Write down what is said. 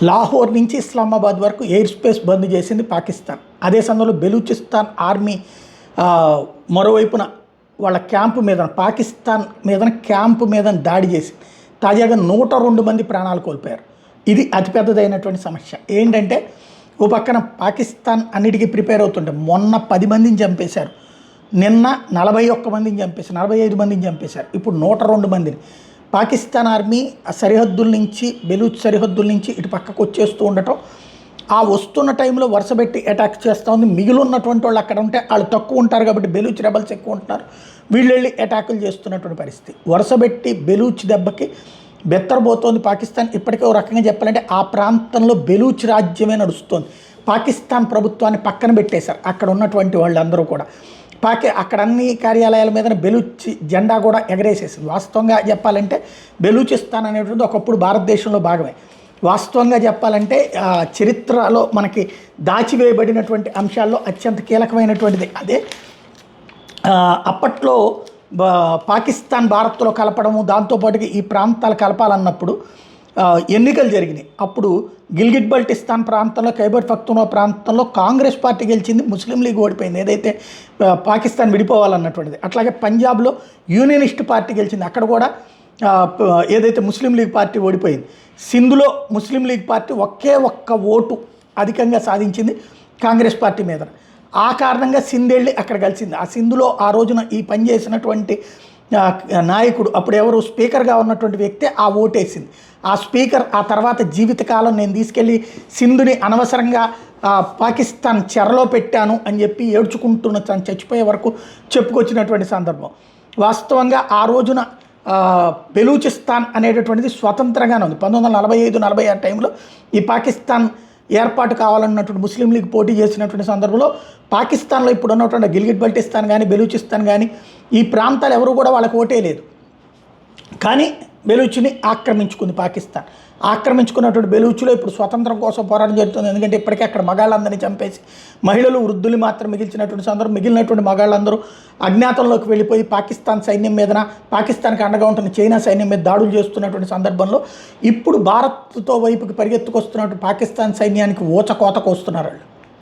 లాహోర్ నుంచి ఇస్లామాబాద్ వరకు air space బంద్ చేసింది పాకిస్తాన్. అదే సమయంలో బెలూచిస్తాన్ ఆర్మీ మరోవైపున వాళ్ళ క్యాంపు మీద పాకిస్తాన్ మీద క్యాంపు మీద దాడి చేసి తాజాగా 102 మంది ప్రాణాలు కోల్పోయారు. ఇది అతిపెద్దదైనటువంటి సమస్య. ఏంటంటే ఓ పక్కన పాకిస్తాన్ అన్నిటికీ ప్రిపేర్ అవుతుంటే మొన్న 10 మందిని చంపేశారు, నిన్న 41 మందిని చంపేశారు, 45 మందిని చంపేశారు, ఇప్పుడు 102 మందిని. పాకిస్తాన్ ఆర్మీ సరిహద్దుల నుంచి బెలూచ్ సరిహద్దుల నుంచి ఇటు పక్కకు వచ్చేస్తూ ఉండటం, ఆ వస్తున్న టైంలో వరుసపెట్టి అటాక్ చేస్తూ ఉంది. మిగిలి ఉన్నటువంటి వాళ్ళు అక్కడ ఉంటే వాళ్ళు తక్కువ ఉంటారు కాబట్టి బెలూచ్ రెబల్స్ ఎక్కువ ఉంటున్నారు, వీళ్ళు వెళ్ళి అటాకులు చేస్తున్నటువంటి పరిస్థితి. వరుసపెట్టి బెలూచ్ దెబ్బకి బెత్తరబోతోంది పాకిస్తాన్. ఇప్పటికే ఒక రకంగా చెప్పాలంటే ఆ ప్రాంతంలో బెలూచ్ రాజ్యమే నడుస్తోంది. పాకిస్తాన్ ప్రభుత్వాన్ని పక్కన పెట్టేశారు అక్కడ ఉన్నటువంటి వాళ్ళందరూ కూడా. అక్కడ అన్ని కార్యాలయాల మీద బెలూచ్ జెండా కూడా ఎగరేసేసింది. వాస్తవంగా చెప్పాలంటే బెలూచిస్తాన్ అనేటువంటి ఒకప్పుడు భారతదేశంలో భాగమే. వాస్తవంగా చెప్పాలంటే చరిత్రలో మనకి దాచివేయబడినటువంటి అంశాల్లో అత్యంత కీలకమైనటువంటిది అదే. అప్పట్లో పాకిస్తాన్ భారత్లో కలపడము, దాంతోపాటుగా ఈ ప్రాంతాలు కలపాలన్నప్పుడు ఎన్నికలు జరిగినాయి. అప్పుడు గిల్గిట్ బల్టిస్తాన్ ప్రాంతంలో, ఖైబర్ పఖ్తూన్ఖా ప్రాంతంలో కాంగ్రెస్ పార్టీ గెలిచింది, ముస్లిం లీగ్ ఓడిపోయింది, ఏదైతే పాకిస్తాన్ విడిపోవాలన్నటువంటిది. అట్లాగే పంజాబ్లో యూనియనిస్ట్ పార్టీ గెలిచింది, అక్కడ కూడా ఏదైతే ముస్లిం లీగ్ పార్టీ ఓడిపోయింది. సింధులో ముస్లిం లీగ్ పార్టీ ఒక్క ఓటు అధికంగా సాధించింది కాంగ్రెస్ పార్టీ మీద. ఆ కారణంగా సింధ్ వెళ్ళి అక్కడ కలిసింది. ఆ సింధులో ఆ రోజున ఈ పని చేసినటువంటి నాయకుడు, అప్పుడు ఎవరు స్పీకర్గా ఉన్నటువంటి వ్యక్తి ఆ ఓటేసింది. ఆ స్పీకర్ ఆ తర్వాత జీవితకాలం నేను తీసుకెళ్ళి సింధుని అనవసరంగా పాకిస్తాన్ చెరలో పెట్టాను అని చెప్పి ఏడ్చుకుంటున్న తను చచ్చిపోయే వరకు చెప్పుకొచ్చినటువంటి సందర్భం. వాస్తవంగా ఆ రోజున బెలూచిస్తాన్ అనేటటువంటిది స్వతంత్రంగానే ఉంది. 1945-46 టైంలో ఈ పాకిస్తాన్ ఏర్పాటు కావాలన్నటువంటి ముస్లిం లీగ్ పోటీ చేసినటువంటి సందర్భంలో పాకిస్తాన్లో ఇప్పుడు ఉన్నటువంటి గిల్గిట్ బల్టిస్తాన్ కానీ బెలూచిస్తాన్ కానీ ఈ ప్రాంతాలు ఎవరు కూడా వాళ్ళకి ఓటే లేదు. కానీ బెలూచ్ని ఆక్రమించుకుంది పాకిస్తాన్. ఆక్రమించుకున్నటువంటి బెలూచ్లో ఇప్పుడు స్వతంత్రం కోసం పోరాటం జరుగుతుంది. ఎందుకంటే ఇప్పటికే అక్కడ మగాళ్ళందరినీ చంపేసి మహిళలు వృద్ధులు మాత్రం మిగిల్చినటువంటి సందర్భం. మిగిలినటువంటి మగాళ్ళందరూ అజ్ఞాతంలోకి వెళ్ళిపోయి పాకిస్తాన్ సైన్యం మీదన, పాకిస్తాన్కి అండగా ఉంటున్న చైనా సైన్యం మీద దాడులు చేస్తున్నటువంటి సందర్భంలో ఇప్పుడు భారత్తో వైపుకి పరిగెత్తుకొస్తున్నటువంటి పాకిస్తాన్ సైన్యానికి ఊచకోతకు వస్తున్నారు వాళ్ళు.